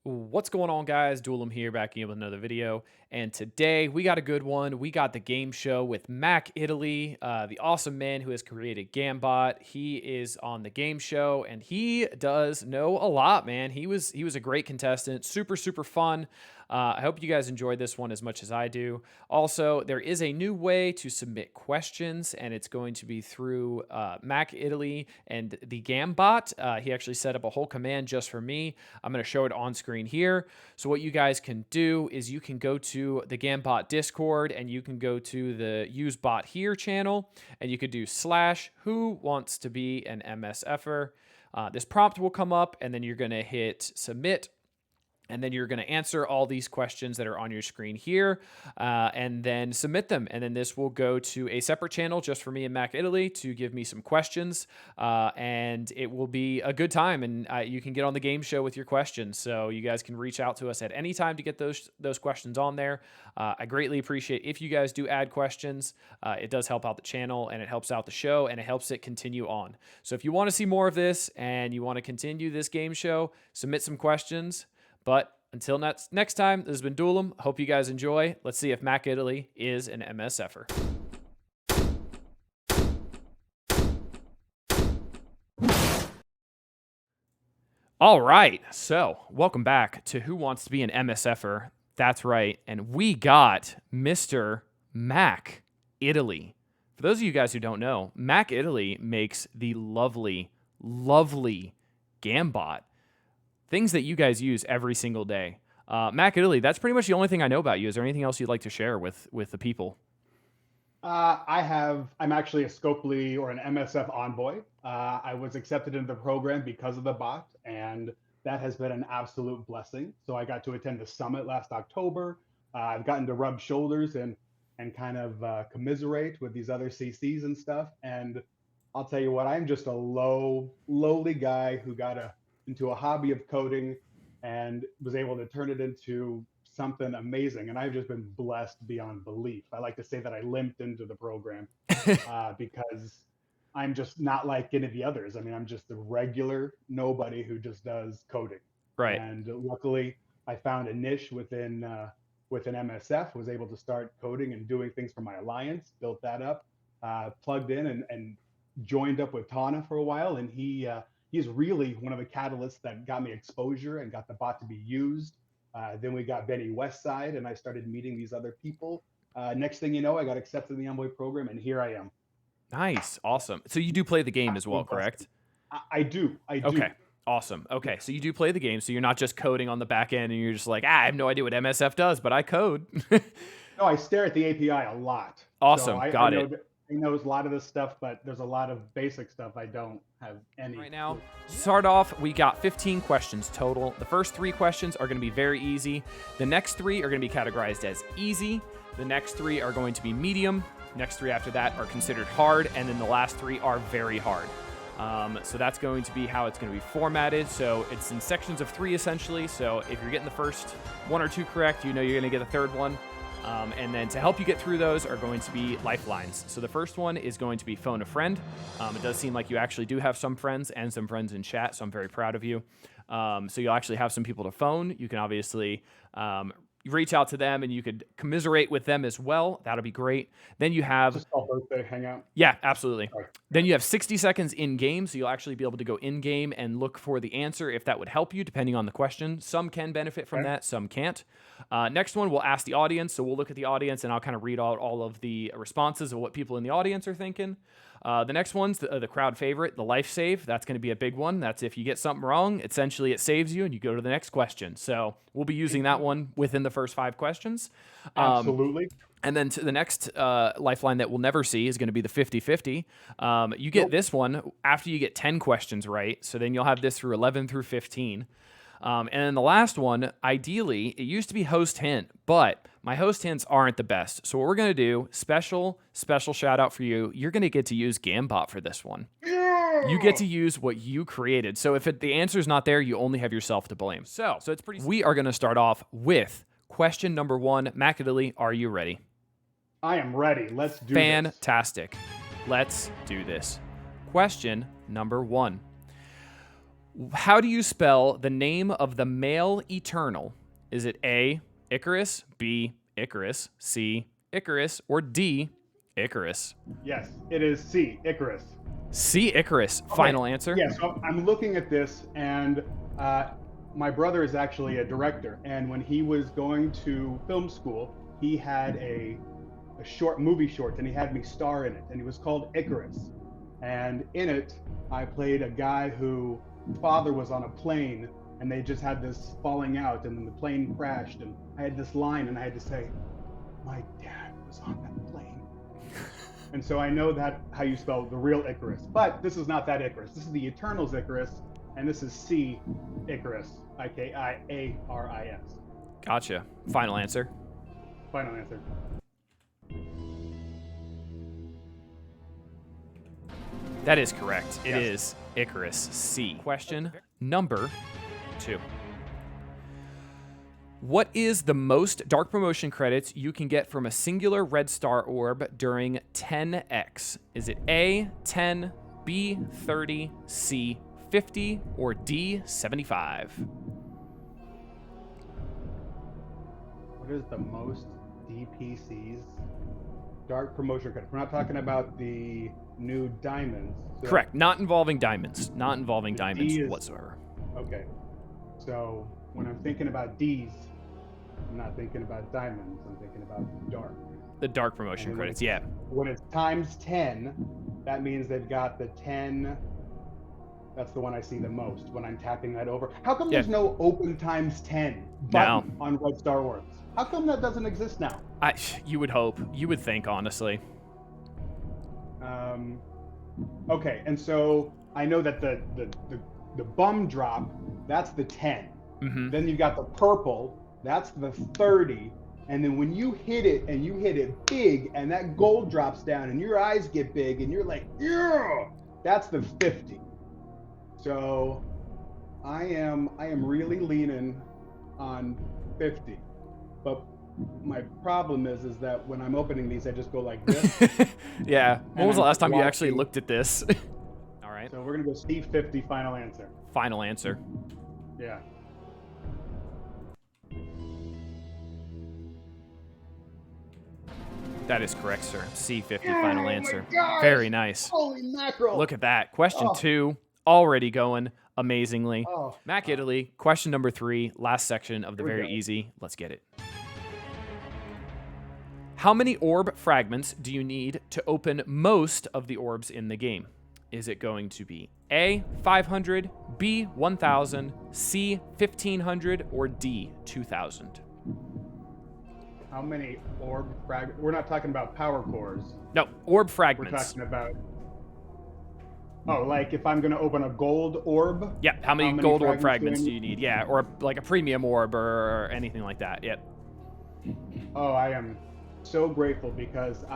What's going on, guys? Duelim here, back again with another video. And today we got a good one. We got the game show with Mac Italy, the awesome man who has created Gambot. He is on the game show and he does know a lot, man. He was a great contestant, super fun. I hope you guys enjoyed this one as much as I do. Also, there is a new way to submit questions, and it's going to be through Mac Italy and the Gambot. He actually set up a whole command just for me. I'm going to show it on screen here. So what you guys can do is you can go to the Gambot Discord and you can go to the Use Bot Here channel, and you could do /who wants to be an MSFer. This prompt will come up, and then you're going to hit submit. And then you're going to answer all these questions that are on your screen here, and then submit them. And then this will go to a separate channel just for me and Mac Italy to give me some questions. And it will be a good time. And you can get on the game show with your questions. So you guys can reach out to us at any time to get those questions on there. I greatly appreciate if you guys do add questions. It does help out the channel, and it helps out the show, and it helps it continue on. So if you want to see more of this and you want to continue this game show, submit some questions. But until next time, this has been Duelim. Hope you guys enjoy. Let's see if Mac Italy is an MSFer. All right, so welcome back to Who Wants to Be an MSFer. That's right, and we got Mr. Mac Italy. For those of you guys who don't know, Mac Italy makes the lovely Gambot. Things that you guys use every single day. Mac Italy, that's pretty much the only thing I know about you. Is there anything else you'd like to share with the people? I'm actually a Scopely or an MSF envoy. I was accepted into the program because of the bot, and that has been an absolute blessing. So I got to attend the summit last October. I've gotten to rub shoulders and kind of commiserate with these other CCs and stuff. And I'll tell you what, I'm just a lowly guy who got into a hobby of coding and was able to turn it into something amazing. And I've just been blessed beyond belief. I like to say that I limped into the program because I'm just not like any of the others. I mean, I'm just a regular nobody who just does coding. Right. And luckily, I found a niche within MSF, was able to start coding and doing things for my alliance, built that up, plugged in and joined up with Tana for a while. And he's really one of the catalysts that got me exposure and got the bot to be used. Then we got Benny Westside, and I started meeting these other people. Next thing you know, I got accepted in the envoy program, and here I am. Nice. Awesome. So you do play the game as well, correct? I do. Okay. Awesome. Okay. So you do play the game. So you're not just coding on the back end and you're just like, I have no idea what MSF does, but I code. No, I stare at the API a lot. Awesome. So Got it. I know a lot of this stuff, but there's a lot of basic stuff I don't have any. Right now, to start off, we got 15 questions total. The first 3 questions are going to be very easy. The next 3 are going to be categorized as easy. The next 3 are going to be medium. Next 3 after that are considered hard. And then the last 3 are very hard. So that's going to be how it's going to be formatted. So it's in sections of 3 essentially. So if you're getting the first 1 or 2 correct, you know you're going to get the third one. And then to help you get through those are going to be lifelines. So the first one is going to be phone a friend. It does seem like you actually do have some friends and some friends in chat, so I'm very proud of you. So you'll actually have some people to phone. You can obviously reach out to them, and you could commiserate with them as well. That'll be great. Then you have just call birthday hangout. Yeah, absolutely. Sorry. Then you have 60 seconds in game, so you'll actually be able to go in game and look for the answer if that would help you, depending on the question. Some can benefit from that, some can't. Next one, we'll ask the audience, so we'll look at the audience, and I'll kind of read out all of the responses of what people in the audience are thinking. The next one's the crowd favorite, the life save. That's going to be a big one. That's if you get something wrong, essentially it saves you and you go to the next question. So we'll be using that one within the first 5 questions. Absolutely. And then to the next lifeline that we'll never see is going to be the 50-50. You get this one after you get 10 questions right. So then you'll have this through 11 through 15. And then the last one, ideally, it used to be host hint, but my host hints aren't the best. So what we're going to do, special shout out for you. You're going to get to use Gambot for this one. You get to use what you created. So if the answer is not there, you only have yourself to blame. So it's pretty. We are going to start off with question number 1. Mac Italy, are you ready? I am ready. Let's do Fantastic. Let's do this. Question number 1. How do you spell the name of the male Eternal? Is it A, Icarus, B, Icarus, C, Icarus, or D, Icarus? Yes, it is C, Icarus. C, Icarus. Okay. Final answer? Yeah, so I'm looking at this, and my brother is actually a director. And when he was going to film school, he had a short movie short, and he had me star in it, and it was called Icarus. And in it, I played a guy who father was on a plane, and they just had this falling out, and then the plane crashed, and I had this line, and I had to say, "My dad was on that plane." And so I know that how you spell the real Icarus, but this is not that Icarus. This is the Eternals Icarus, and this is C Icarus, Ikiaris. Gotcha. Final answer? Final answer. That is correct. It Yes. is Icarus C. Question number 2. What is the most dark promotion credits you can get from a singular red star orb during 10x? Is it A, 10, B, 30, C, 50, or D, 75? What is the most DPCs? Dark promotion credit. We're not talking about the new diamonds. So Correct. Not involving diamonds. Not involving The diamonds D is- whatsoever. Okay. So when I'm thinking about D's, I'm not thinking about diamonds. I'm thinking about dark. The dark promotion And credits, when yeah. When it's times 10, that means they've got the 10. That's the one I see the most when I'm tapping that over. How come there's no open times 10 button on Red Star Orbs? How come that doesn't exist now? You would hope. You would think, honestly. Okay, and so I know that the bum drop, that's the 10. Mm-hmm. Then you got the purple, that's the 30. And then when you hit it and you hit it big and that gold drops down and your eyes get big and you're like, yeah, that's the 50. So I am really leaning on 50. But my problem is that when I'm opening these, I just go like this. Yeah. When was the I'm last time you actually watching- looked at this? All right. So we're gonna go Steve 50 final answer. Final answer. Yeah. That is correct, sir. C50 final answer. gosh! Very nice. Holy mackerel! Look at that. Question Oh. 2 already going amazingly. Oh, Mac Italy. Question number 3, last section of the Here we very go. easy. Let's get it. How many orb fragments do you need to open most of the orbs in the game? Is it going to be A, 500, B, 1,000, C, 1,500, or D, 2,000? how many orb fragments? We're not talking about power cores. No, orb We're fragments. talking about. Oh, like if I'm gonna open a gold orb. Yeah, how many many gold orb fragments fragments do I do you need? Yeah, or like a premium orb or anything like that. Yep. Oh, I am so grateful because,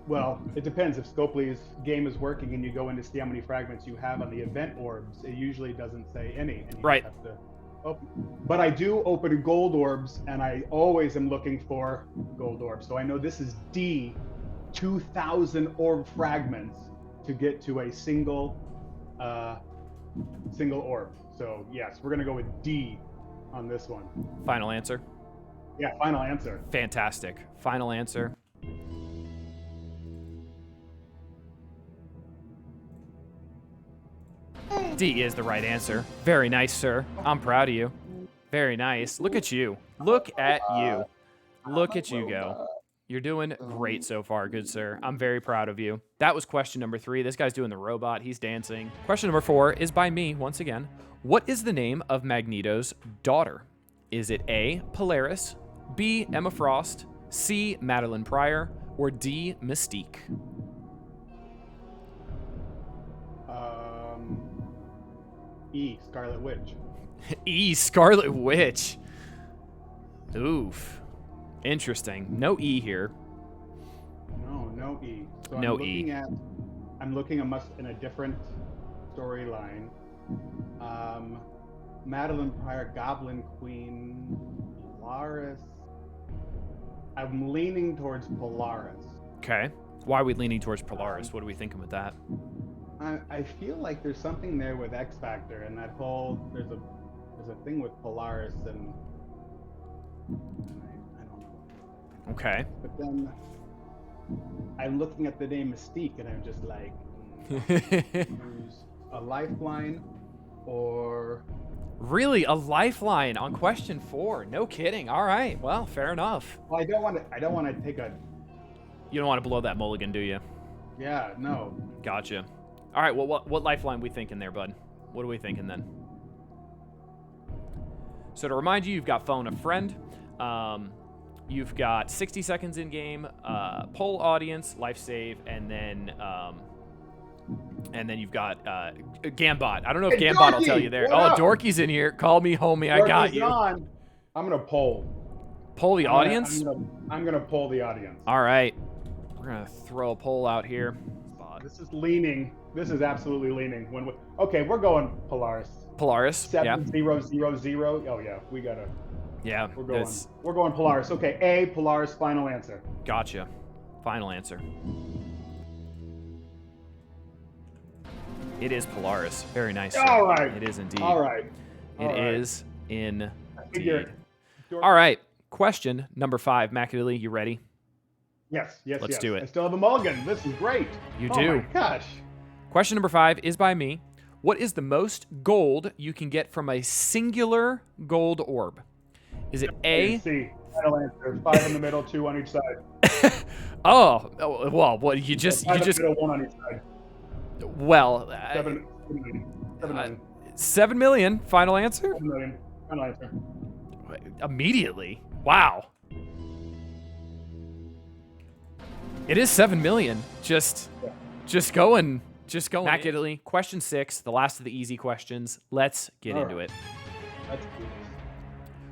well, it depends. If Scopely's game is working and you go in to see how many fragments you have on the event orbs, it usually doesn't say any. And you Right. Have to open. But I do open gold orbs, and I always am looking for gold orbs. So I know this is D, 2,000 orb fragments to get to a single orb. So yes, we're gonna go with D on this one. Final answer. Yeah, final answer. Fantastic. Final answer. D is the right answer. Very nice, sir. I'm proud of you. Very nice. Look at you. Look at you. Look at you go. You're doing great so far, good sir. I'm very proud of you. That was question number 3. This guy's doing the robot. He's dancing. Question number 4 is by me once again. What is the name of Magneto's daughter? Is it A, Polaris, B, Emma Frost, C, Madeline Pryor, or D, Mystique? E, Scarlet Witch. E, Scarlet Witch. Oof. Interesting. No E here. No E. So No I'm looking in a different storyline. Madeline Pryor, Goblin Queen, Polaris. I'm leaning towards Polaris. Okay. Why are we leaning towards Polaris? What are we thinking with that? I feel like there's something there with X Factor and that whole there's a thing with Polaris and I don't know. Okay. But then I'm looking at the name Mystique and I'm just like, use a lifeline or Really, a lifeline on question 4? No kidding. All right. Well, fair enough. well, I don't want to take a You don't want to blow that mulligan, do you? yeah, no. Gotcha. All right. Well, what lifeline we thinking there, bud? What are we thinking then? So to remind you, you've got phone a friend. You've got 60 seconds in game, poll audience, life save, and then you've got Gambot. I don't know if Hey, Gambot will Dorky! tell you there. What Oh, up? Dorky's in here. Call me homie. I got Dorky's you. on. I'm gonna poll. Poll the audience. I'm gonna poll the audience. All right. We're gonna throw a poll out here. This is leaning. This is absolutely leaning. Okay, we're going Polaris. Polaris. Yeah. 7000. Oh yeah, we gotta. Yeah. We're going Polaris. Okay, A, Polaris. Final answer. Gotcha. Final answer. It is Polaris. Very nice. Sir. All right. It is indeed. All right. It is indeed. figured. All right. Question number 5. McAdilly, you ready? Yes. Let's do it. I still have a mulligan. This is great. You Oh do. my gosh. Question number 5 is by me. What is the most gold you can get from a singular gold orb? Is it A? C. Final answer. 5 in the middle, 2 on each side. Oh, well, what you 5 in the middle, 1 on each side. Well, 7 million. 7 million. 7 million. Final answer? 7 million. Final answer. Immediately. Wow. It is 7 million. Just going. McAdilly, question 6, the last of the easy questions. Let's get into it. That's cool.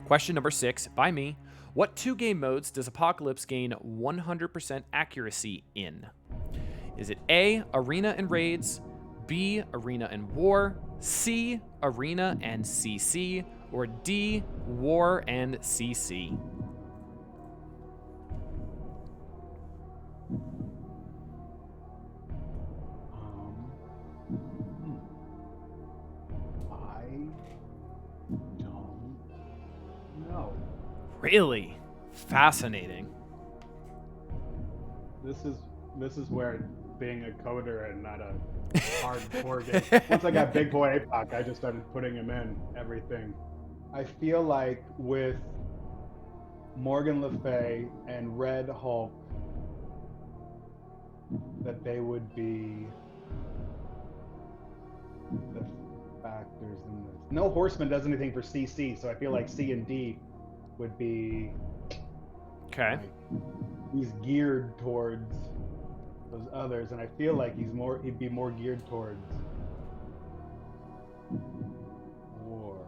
Question number 6, by me. What 2 game modes does Apocalypse gain 100% accuracy in? Is it A, Arena and Raids, B, Arena and War, C, Arena and CC, or D, War and CC? I don't know. Really? Fascinating. This is where being a coder and not a hardcore game. Once I got Big Boy APOC, I just started putting him in everything. I feel like with Morgan Le Fay and Red Hulk, that they would be the factors in this. No Horseman does anything for CC, so I feel like C and D would be. Okay. Like, he's geared towards those others, and I feel like he'd be more geared towards war.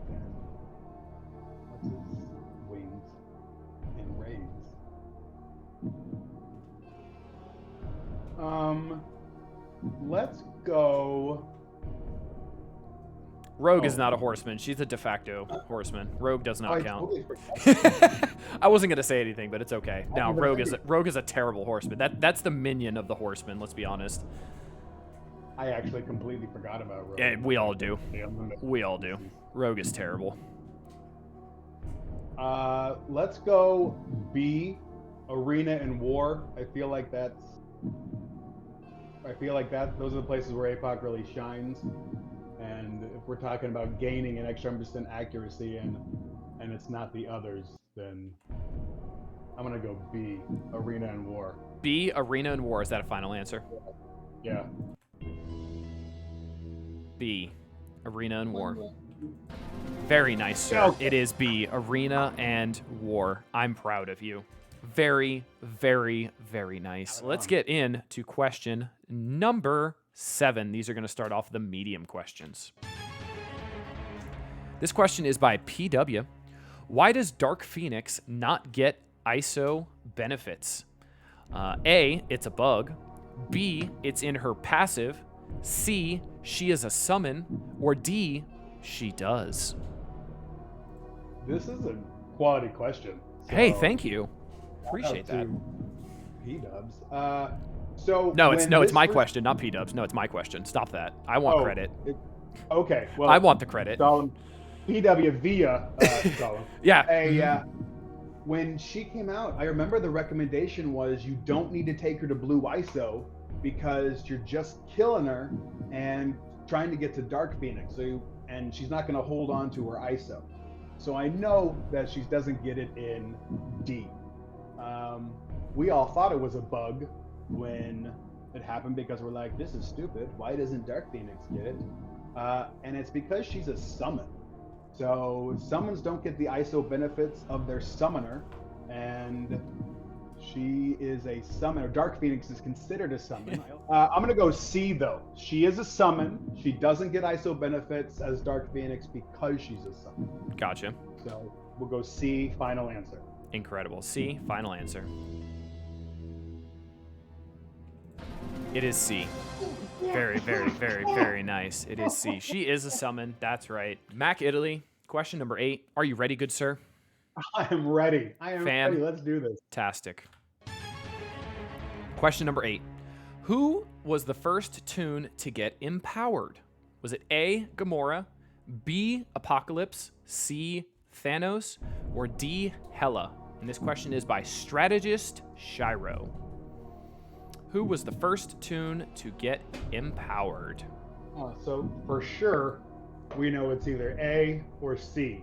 Then what's his wings and raids? Let's go. Rogue is not a horseman. She's a de facto horseman. Rogue does not I count. totally forgot. I wasn't gonna say anything, but it's okay. I Now, even Rogue is a terrible horseman. That's the minion of the horseman. Let's be honest. I actually completely forgot about Rogue. Yeah, we all do. Yeah, We all do. Rogue is terrible. Let's go B, Arena and War. I feel like that. Those are the places where APOC really shines. And if we're talking about gaining an extra 100% accuracy and it's not the others, then I'm gonna go B, Arena and War. B, Arena and War. Is that a final answer? Yeah. B, Arena and War. Very nice, sir. Okay. It is B, Arena and War. I'm proud of you. Very, very, very nice. Let's get into question number 7. These are going to start off the medium questions. This question is by PW. Why does Dark Phoenix not get ISO benefits? A, it's a bug. B, it's in her passive. C, she is a summon. Or D, she does. This is a quality question. Hey, So, thank you. Appreciate that. P-dubs. So No, when it's this my first, question, not P-dubs. No, it's my question. Stop that. I want oh, credit. okay, I well, want the credit. Gollum, PW via Gollum. Yeah. When she came out, I remember the recommendation was you don't need to take her to blue ISO because you're just killing her and trying to get to Dark Phoenix. And she's not going to hold on to her ISO. So I know that she doesn't get it in D. We all thought it was a bug when it happened because we're like, this is stupid. Why doesn't Dark Phoenix get it? And it's because she's a summon. So summons don't get the ISO benefits of their summoner, and she is a summoner. Dark Phoenix is considered a summon. I'm going to go C, though. She is a summon. She doesn't get ISO benefits as Dark Phoenix because she's a summon. Gotcha. So we'll go C, final answer. Incredible. C, final answer. It is C. Very, very, very, very nice. It is C. She is a summon. That's right. Mac Italy, question number 8. Are you ready, good sir? I am ready. Ready. Let's do this. Fantastic. Question number 8. Who was the first toon to get empowered? Was it A, Gamora, B, Apocalypse, C, Thanos, or D, Hela? And this question is by strategist Shiro. Who was the first toon to get empowered? So for sure, we know it's either A or C.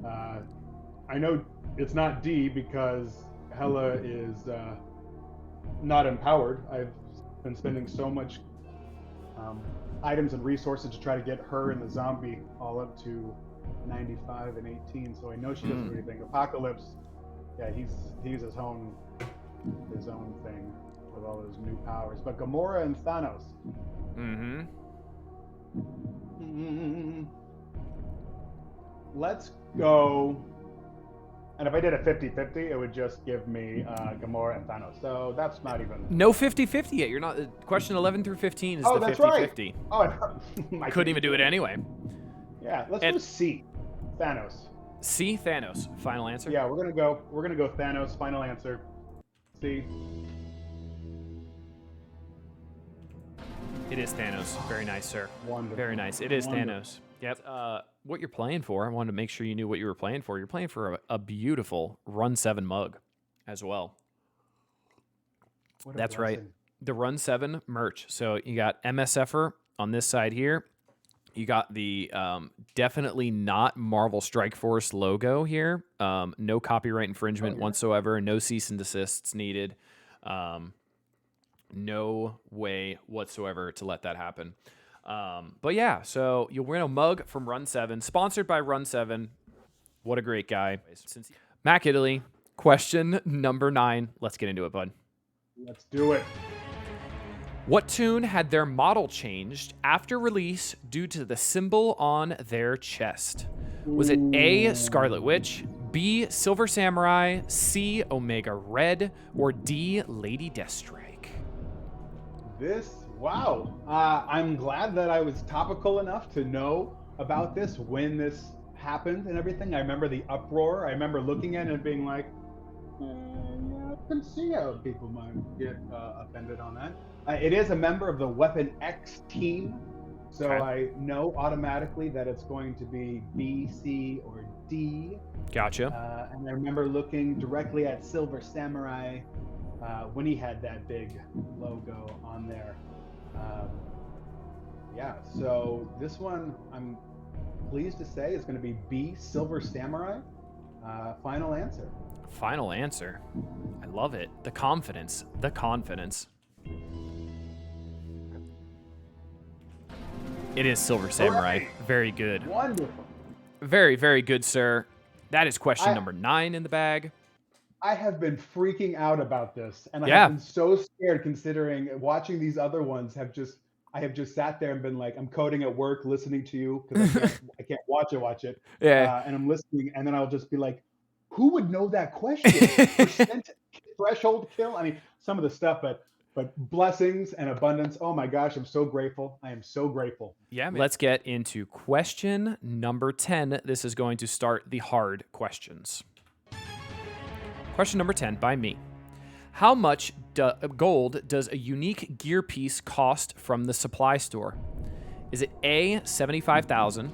I know it's not D because Hela is not empowered. I've been spending so much items and resources to try to get her and the zombie all up to 95 and 18. So I know she doesn't do anything. Apocalypse, yeah, he's his own thing with all those new powers. But Gamora and Thanos. Let's go. And if I did a 50-50, it would just give me Gamora and Thanos. So that's not even... No 50-50 yet. You're not... Question 11 through 15 is the 50-50. That's right. Oh, I couldn't even do it anyway. Yeah, let's go C. Thanos. C, Thanos. Final answer? Yeah, we're gonna go Thanos. Final answer. C. It is Thanos. Very nice, sir. Wonderful. Very nice. It is Wonderful. Thanos. Yep. What you're playing for, I wanted to make sure you knew what you were playing for. You're playing for a beautiful Run 7 mug as well. That's right. The Run 7 merch. So you got MSFer on this side here. You got the definitely not Marvel Strike Force logo here. No copyright infringement whatsoever. No cease and desists needed. No way whatsoever to let that happen. But yeah, so you'll win a mug from Run 7, sponsored by Run 7. What a great guy. Mac Italy, question number 9. Let's get into it, bud. Let's do it. What toon had their model changed after release due to the symbol on their chest? Was it A, Scarlet Witch, B, Silver Samurai, C, Omega Red, or D, Lady Deathstrike? Wow. I'm glad that I was topical enough to know about this when this happened and everything. I remember the uproar. I remember looking at it and being like, I can see how people might get offended on that. It is a member of the Weapon X team, so I know automatically that it's going to be B, C, or D. Gotcha. And I remember looking directly at Silver Samurai when he had that big logo on there. So this one, I'm pleased to say, is going to be B, Silver Samurai. Final answer. Final answer. I love it. The confidence. The confidence. It is Silver Samurai. Right. Very good. Wonderful. Very, very good, sir. That is question number 9 in the bag. I have been freaking out about this, and I have been so scared considering watching these other ones I have just sat there and been like, I'm coding at work, listening to you because I can't watch it. Yeah. And I'm listening, and then I'll just be like, who would know that question? Percent threshold kill? I mean, some of the stuff, but blessings and abundance. Oh my gosh, I'm so grateful. I am so grateful. Yeah, man. Let's get into question number 10. This is going to start the hard questions. Question number 10 by me. How much gold does a unique gear piece cost from the supply store? Is it A, 75,000,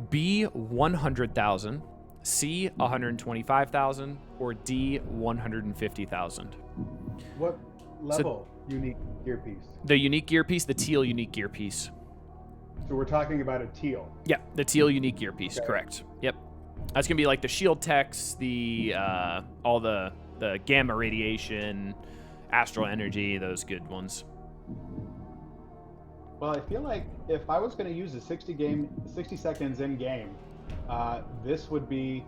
B, 100,000, C, 125,000, or D, 150,000? What level unique gear piece? The unique gear piece, the teal unique gear piece. So we're talking about a teal. Yeah, the teal unique gear piece, Okay. correct. Yep. That's going to be like the shield techs, the all the gamma radiation, astral energy, those good ones. Well, I feel like if I was going to use the 60 seconds in game, this would be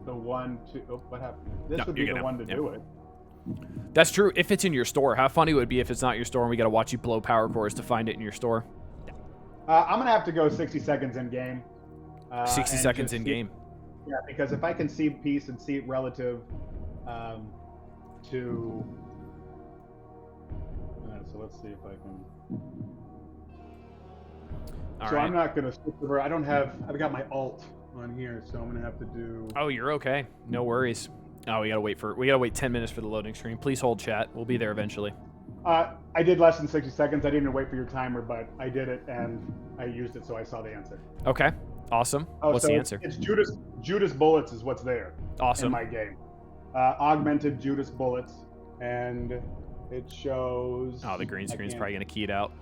the one to. Oh, what happened? This would be the one to do it. That's true. If it's in your store, how funny would it be if it's not your store and we got to watch you blow power cores to find it in your store? I'm gonna have to go 60 seconds in game. 60 seconds in game. Yeah, because if I can see piece and see it relative to. So let's see if I can. All so right. I'm not gonna switch over. I don't have. I've got my alt on here, so I'm gonna have to do. Oh, you're okay. No worries. Oh, we gotta wait 10 minutes for the loading screen. Please hold chat. We'll be there eventually. I did less than 60 seconds. I didn't even wait for your timer, but I did it and I used it, so I saw the answer. Okay. Awesome. What's so the answer? It's Judas bullets is what's there. Awesome. In my game. Augmented Judas bullets, and it shows. Oh, the green screen's probably gonna key it out.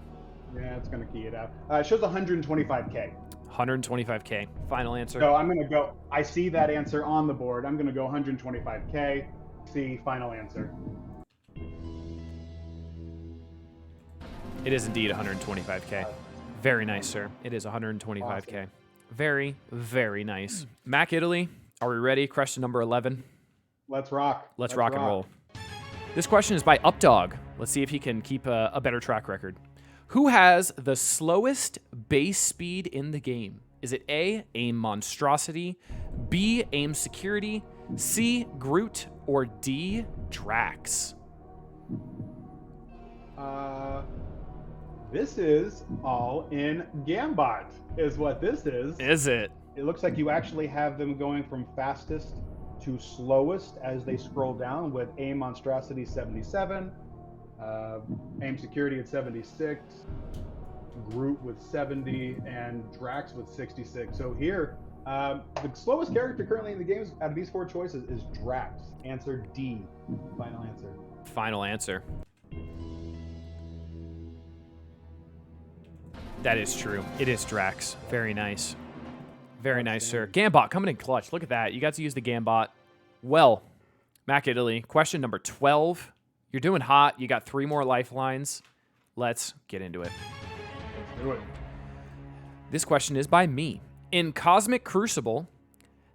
Yeah, it's gonna key it out. It shows 125K. 125K. Final answer. So I'm gonna go. I see that answer on the board. I'm gonna go 125K. See final answer. It is indeed 125K. Very nice, sir. It is 125K. Awesome. Very, very nice. Mac Italy, are we ready? Question number 11. Let's rock. Let's rock and roll. This question is by Updog. Let's see if he can keep a better track record. Who has the slowest base speed in the game? Is it A, Aim Monstrosity, B, Aim Security, C, Groot, or D, Drax? This is all in Gambot, is what this is. Is it? It looks like you actually have them going from fastest to slowest as they scroll down, with Aim Monstrosity 77, Aim Security at 76, Groot with 70, and Drax with 66. So here, the slowest character currently in the game out of these four choices is Drax. Answer D. Final answer. Final answer. That is true. It is Drax. Very nice. Very nice, sir. Gambot coming in clutch. Look at that. You got to use the Gambot. Well, Mac Italy, question number 12. You're doing hot. You got 3 more lifelines. Let's get into it. Do it. This question is by me. In Cosmic Crucible,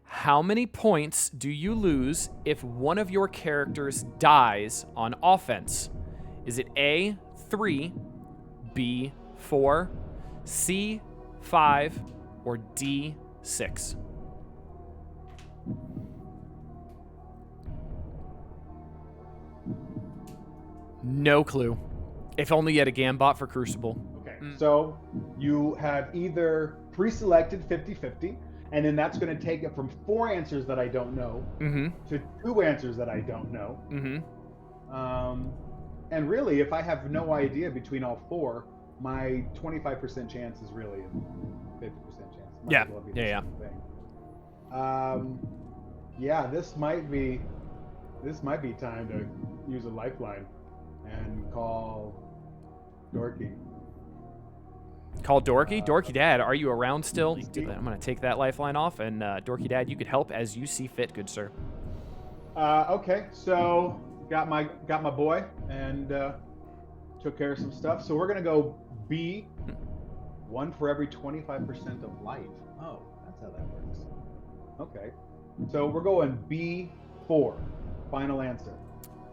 how many points do you lose if one of your characters dies on offense? Is it A, 3, B, 4, C, 5, or D, 6? No clue. If only you had a Gambot for Crucible. Okay, so you have either pre-selected 50-50, and then that's going to take it from 4 answers that I don't know to 2 answers that I don't know. And really, if I have no idea between all 4, my 25% chance is really a 50% chance. Might Yeah, as well be the yeah. same thing. Yeah, this might be time to use a lifeline and call Dorky. Call Dorky? Dorky Dad, are you around still? I'm going to take that lifeline off, and Dorky Dad, you could help as you see fit, good sir. Okay, so got my boy and took care of some stuff. So we're gonna go B, 1 for every 25% of life. Oh, that's how that works. Okay, so we're going B4. Final answer.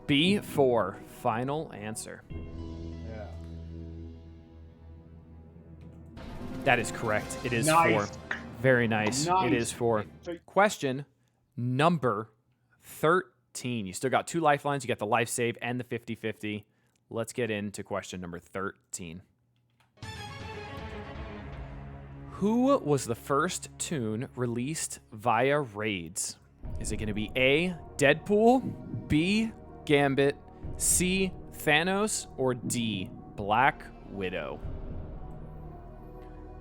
B4, final answer. Yeah. That is correct. It is Nice. 4. Very nice. It is 4. Question number 13. You still got 2 lifelines. You got the life save and the 50-50. Let's get into question number 13. Who was the first tune released via raids? Is it going to be A, Deadpool, B, Gambit, C, Thanos, or D, Black Widow?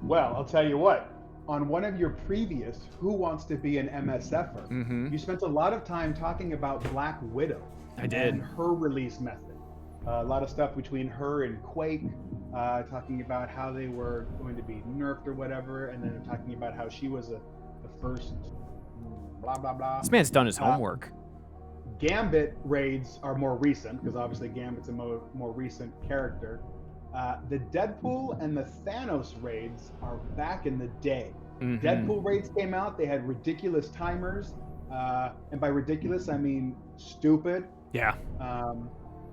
Well, I'll tell you what. On one of your previous Who Wants to Be an MSFer, you spent a lot of time talking about Black Widow. I did. And her release method. A lot of stuff between her and Quake, talking about how they were going to be nerfed or whatever, and then talking about how she was the first blah, blah, blah. This man's done his homework. Gambit raids are more recent, because obviously Gambit's a more recent character. The Deadpool and the Thanos raids are back in the day. Deadpool raids came out, they had ridiculous timers, and by ridiculous, I mean stupid. Yeah.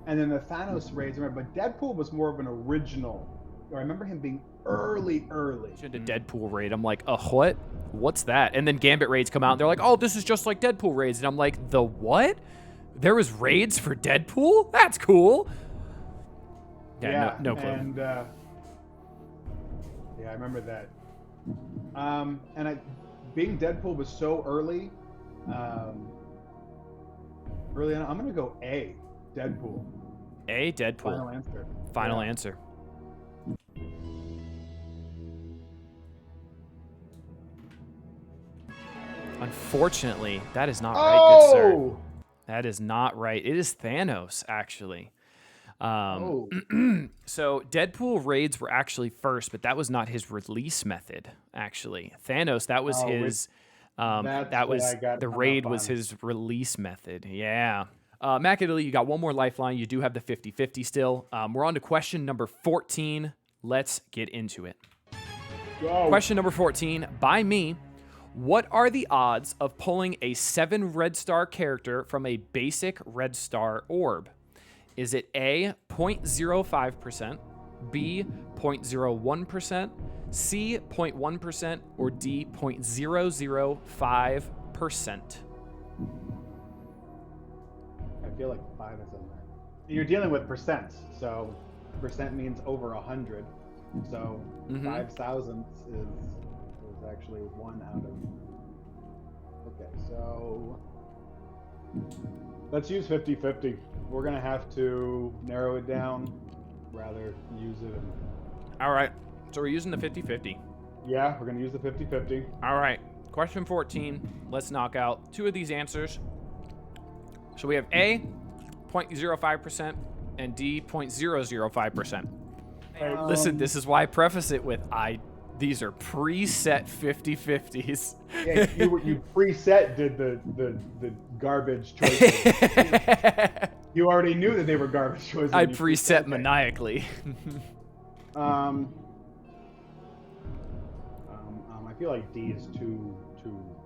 And then the Thanos raids, but Deadpool was more of an original. I remember him being early. The Deadpool raid, I'm like, what? What's that? And then Gambit raids come out, and they're like, oh, this is just like Deadpool raids. And I'm like, the what? There was raids for Deadpool? That's cool. Yeah, no clue. And yeah, I remember that. Being Deadpool was so early. Early on, I'm gonna go A, Deadpool. A, Deadpool. Final answer. Final answer. Unfortunately, that is not right, good sir. That is not right. It is Thanos, actually. So Deadpool raids were actually first, but that was not his release method, actually. Thanos, that was his... the raid was his release method. Yeah. Mac Italy, you got one more lifeline. You do have the 50-50 still. We're on to question number 14. Let's get into it. Go. Question number 14, by me. What are the odds of pulling a 7 red star character from a basic red star orb? Is it A, 0.05%, B, 0.01%, C, 0.1%, or D, 0.005%? I feel like 5 is in there. You're dealing with percents, so percent means over 100. So 5 thousandths is actually 1 out of... Okay, so let's use 50-50. We're going to have to narrow it down, rather use it. All right, so we're using the 50-50. Yeah, we're going to use the 50-50. All right, question 14. Let's knock out 2 of these answers. So we have A, 0.05%, and D, 0.005%. Listen, this is why I preface it with these are preset 50-50s. Yeah, you preset did the garbage choices. You already knew that they were garbage choices. I preset maniacally. I feel like D is too small.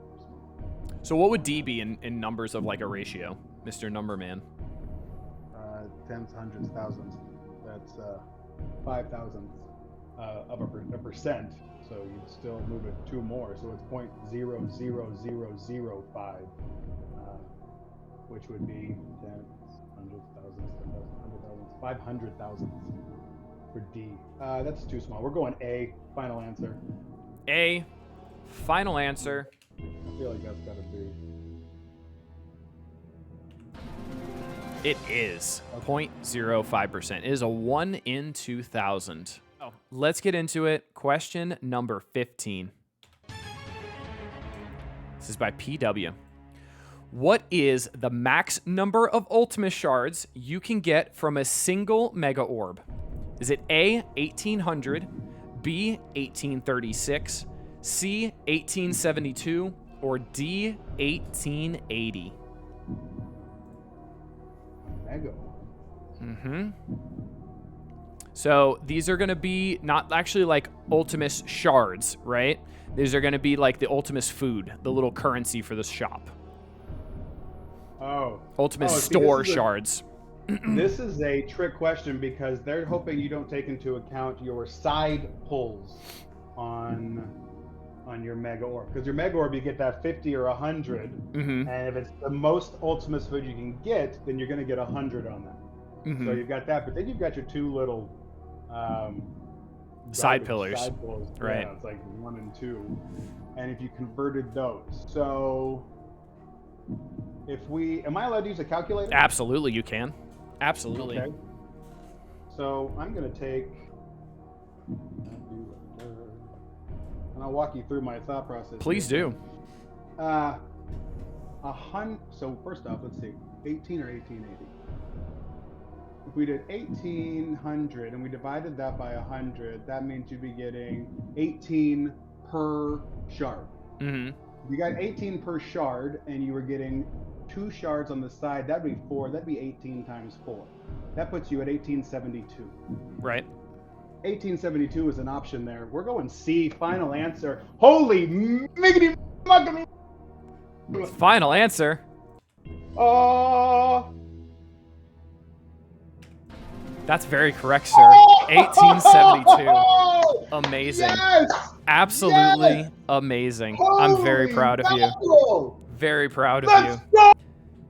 So what would D be in numbers of like a ratio, Mr. Numberman? Tens, hundreds, thousands. That's 5 thousandths of a percent. So you'd still move it 2 more. So it's 0.00005, which would be tens, hundreds, thousands, 500 thousandths for D. That's too small. We're going A. Final answer. A. Final answer. I feel like that's got to be. It is 0.05%. It is a 1 in 2,000. Oh, let's get into it. Question number 15. This is by PW. What is the max number of Ultimus shards you can get from a single Mega Orb? Is it A, 1800, B, 1836, C, 1872, or D, 1880? Mega. So these are going to be not actually like Ultimus shards, right? These are going to be like the Ultimus food, the little currency for the shop. Ultimus store shards. This is a trick question because they're hoping you don't take into account your side pulls on your Mega Orb. Because your Mega Orb, you get that 50 or 100. And if it's the most Ultimus food you can get, then you're going to get 100 on that. So you've got that. But then you've got your 2 little side pillars. Side pulls. Right. Yeah, it's like 1 and 2. And if you converted those. So am I allowed to use a calculator? Absolutely, you can. Absolutely. Okay. So I'm going to take, and I'll walk you through my thought process. Please here. do. So first off, let's see, 18 or 1880. If we did 1800 and we divided that by 100, that means you'd be getting 18 per shard. Mm-hmm. You got 18 per shard, and you were getting 2 shards on the side. That'd be 4. That'd be 18 times 4. That puts you at 1872. Right. 1872 is an option there. We're going C. Final answer. Holy miggity muggity. Final answer. Oh. That's very correct, sir. 1872. Amazing. Yes! Absolutely Yes! amazing. I'm very proud of you. you. Very proud of Let's you.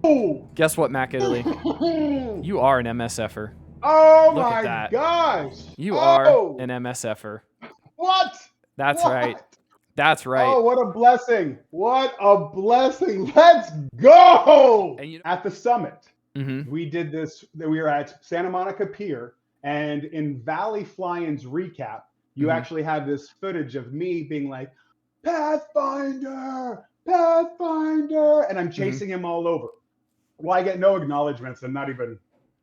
go! Guess what, Mac Italy? You are an MSFer. Oh Look at my that. gosh. You are an MSFer. What? That's What? right. That's right. Oh, what a blessing. What a blessing. Let's go. And At the summit, mm-hmm. we did this. We were at Santa Monica Pier, and in Valley Fly-In's recap, you Mhm. actually have this footage of me being like, Pathfinder, Pathfinder, and I'm chasing him all over. Well, I get no acknowledgments and not even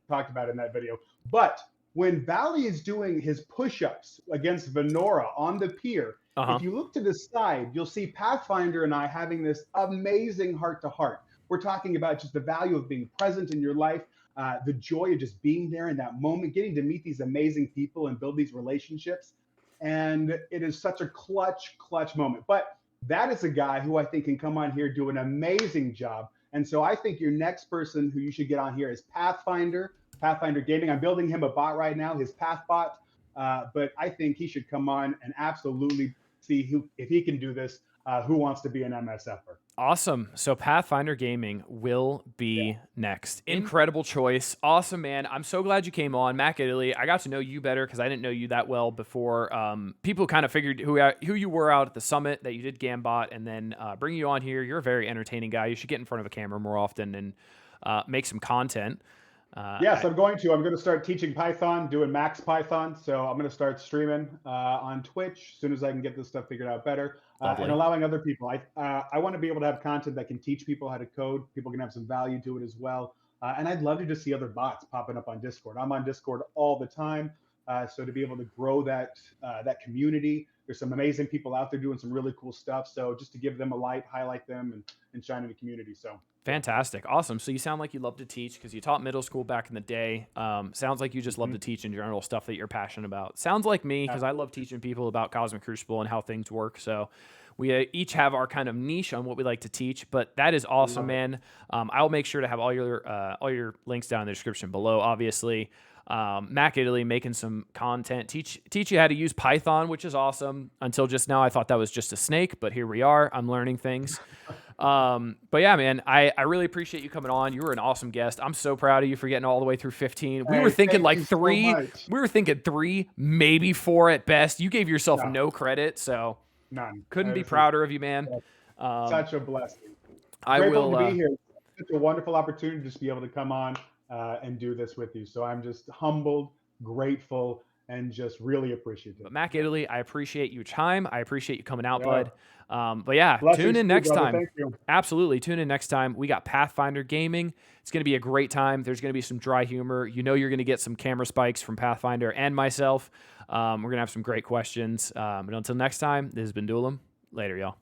talked about in that video. But when Valley is doing his push-ups against Venora on the pier, if you look to the side, you'll see Pathfinder and I having this amazing heart-to-heart. We're talking about just the value of being present in your life, the joy of just being there in that moment, getting to meet these amazing people and build these relationships. And it is such a clutch moment. But that is a guy who I think can come on here, do an amazing job. And so I think your next person who you should get on here is Pathfinder Gaming. I'm building him a bot right now, his Pathbot. But I think he should come on and absolutely see if he can do this. Who wants to be an MSFer? Awesome. So Pathfinder Gaming will be next. Incredible choice. Awesome, man. I'm so glad you came on. Mac Italy, I got to know you better because I didn't know you that well before. People kind of figured who you were out at the summit, that you did Gambot, and then bring you on here. You're a very entertaining guy. You should get in front of a camera more often and make some content. Yes, I'm going to start teaching Python, doing Max Python. So I'm going to start streaming on Twitch as soon as I can get this stuff figured out better, and allowing other people. I want to be able to have content that can teach people how to code. People can have some value to it as well. And I'd love to just see other bots popping up on Discord. I'm on Discord all the time. So to be able to grow that community, there's some amazing people out there doing some really cool stuff. So just to give them a light, highlight them, and shine in the community. So fantastic. Awesome. So you sound like you love to teach because you taught middle school back in the day. Sounds like you just love to teach in general, stuff that you're passionate about. Sounds like me because I love teaching people about Cosmic Crucible and how things work. So we each have our kind of niche on what we like to teach, but that is awesome, man. I'll make sure to have all your links down in the description below, obviously. Mac Italy making some content, teach you how to use Python, which is awesome. Until just now, I thought that was just a snake, but here we are. I'm learning things. But yeah, man, I really appreciate you coming on. You were an awesome guest. I'm so proud of you for getting all the way through 15. We were thinking like 3. We were thinking 3, maybe 4 at best. You gave yourself no credit, so none. Couldn't be prouder of you, man. Such a blessing. I Grateful will to be here. It's a wonderful opportunity to just be able to come on and do this with you. So I'm just humbled, grateful, and just really appreciative. But Mac Italy, I appreciate your time. I appreciate you coming out, bud. But yeah, tune in next time. Thank you. Absolutely. Tune in next time. We got Pathfinder Gaming. It's going to be a great time. There's going to be some dry humor. You know you're going to get some camera spikes from Pathfinder and myself. We're going to have some great questions. But until next time, this has been Duelim. Later, y'all.